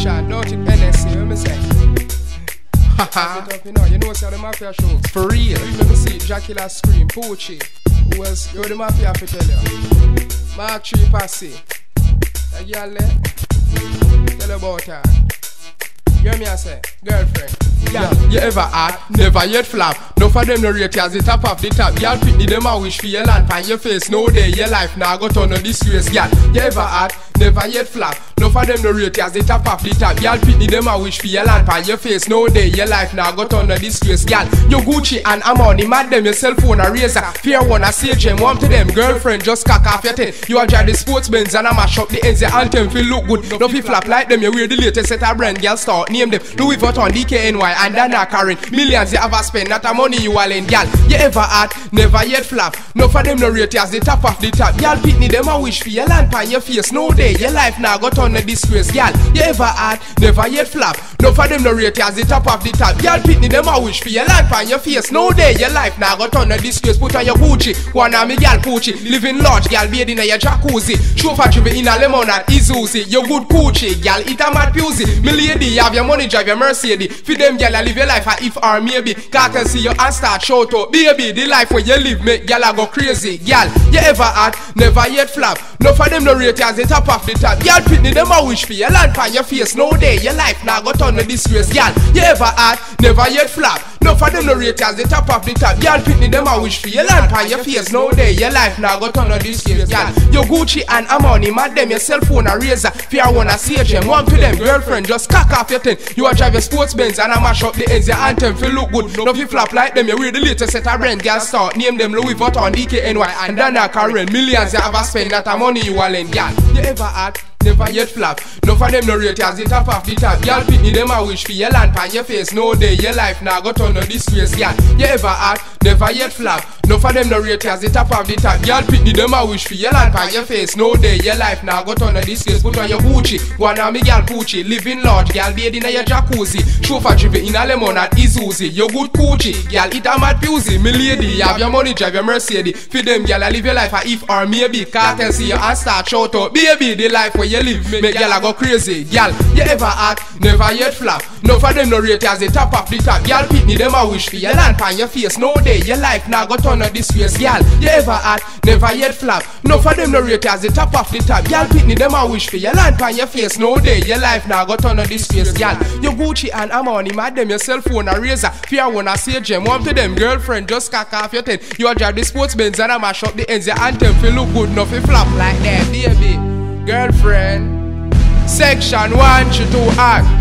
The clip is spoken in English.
Section, don't it NSC, what me say? Haha. You know, see the Mafia show. For real. Let me see Dracula Scream, Poochie. Who was, you're the Mafia for tell you. Mark 3 Passy. That girl there, tell about her. You hear me I say, girlfriend. Yeah, you ever had, never yet flap. No for them no rate as the top of the top. Y'all pitney them a wish for your land pan your face. No day your life now go turn no disgrace. Y'all, you ever had, never yet flap. No for them no rate as the top of the top. Y'all pitney them a wish for your land pan your face. No day your life now go turn no disgrace. Y'all, you Gucci and Armani mad them your cell phone a razor. Fear one a say gem, warm to them girlfriend just cock off your ten. You a drive the sports Benz and a mash up the ends. The anthem feel look good. No fi flap like them. You wear the latest set of brand. Y'all start name them Louis Vuitton, DKNY and Dana Karen. Millions you ever spend, not a money you all in. Y'all, you ever had, never yet flap. No for them no rate as the top of the top. Y'all pitney them a wish for your land pan your face. No day your life now go turn a disgrace. Y'all, you ever had, never yet flap. No for them no rate as the top of the top. Y'all pitney them a wish for your land pan your face. No day your life now go turn a disgrace. Put on your Gucci, one of me gal Poochie. Living large, gal bathing in your jacuzzi. Chauffeur drive in a lemon and Isuzu. You good Poochie, gal eat a mad pusey. Me lady, you have your money, drive your Mercedes. Feed them gal live your life if or maybe. Can't see you and start shout out. Baby, the life where you live make gal go crazy. Gal, you ever had, never yet flap. No for them no rate as the top of the top. Gal pitney them a wish for your land pan your face. No day your life now go turn a disgrace. Gal, you ever had, never yet flap. No for them no rate as the top of the top. Gal pitney them a wish for your land pan your face. No day your life now go turn a disgrace. Gal, you Gucci and Armani mad them your cell phone a razor. Fear one a say gem, one to them girlfriend just cock off your ten. You a drive your sports Benz and a mash up the ends. Your anthem feel look good. No fi flap like them. You wear the latest set of brand. Gal start name them Louis Vuitton, DKNY and Dana Karen. Millions you ever spend, not a money you all in. Gal, you ever had, never yet flap. No for them no rate as the top of the top. Y'all pitney them a wish for your land pan your face. No day your life now go turn no disgrace. Y'all, you ever had, never yet flap. No for them no rate as the top of the top. Y'all pitney them a wish for your land pan your face. No day your life now go turn no disgrace. Put on your Gucci, one of me gal Poochie. Living large, gal bathing in your jacuzzi. Chauffeur drive in a lemon and Isuzu. You good Gucci, gal eat a mad pusey. Me lady, you have your money, drive your Mercedes. Feed them gal live your life if or maybe. Can't see you and start shout out. Baby, the life where you live make gal go crazy. Gal, you ever had, never yet flap. No for them no rate as the top of the top. Gal pitney them a wish for your land pan your face. No day your life now go turn a disgrace. Gal, you ever had, never yet flap. No for them no rate as the top of the top. Gal pitney them a wish for your land pan your face. No day your life now go turn a disgrace. Gal, you Gucci and Armani mad them your cell phone a razor. Fear one a say gem, one to them girlfriend just cock off your ten. You a drive the sports Benz and a mash up the ends. Your anthem feel look good, no fi flap like that, baby. Girlfriend. Section 1 to 2 act.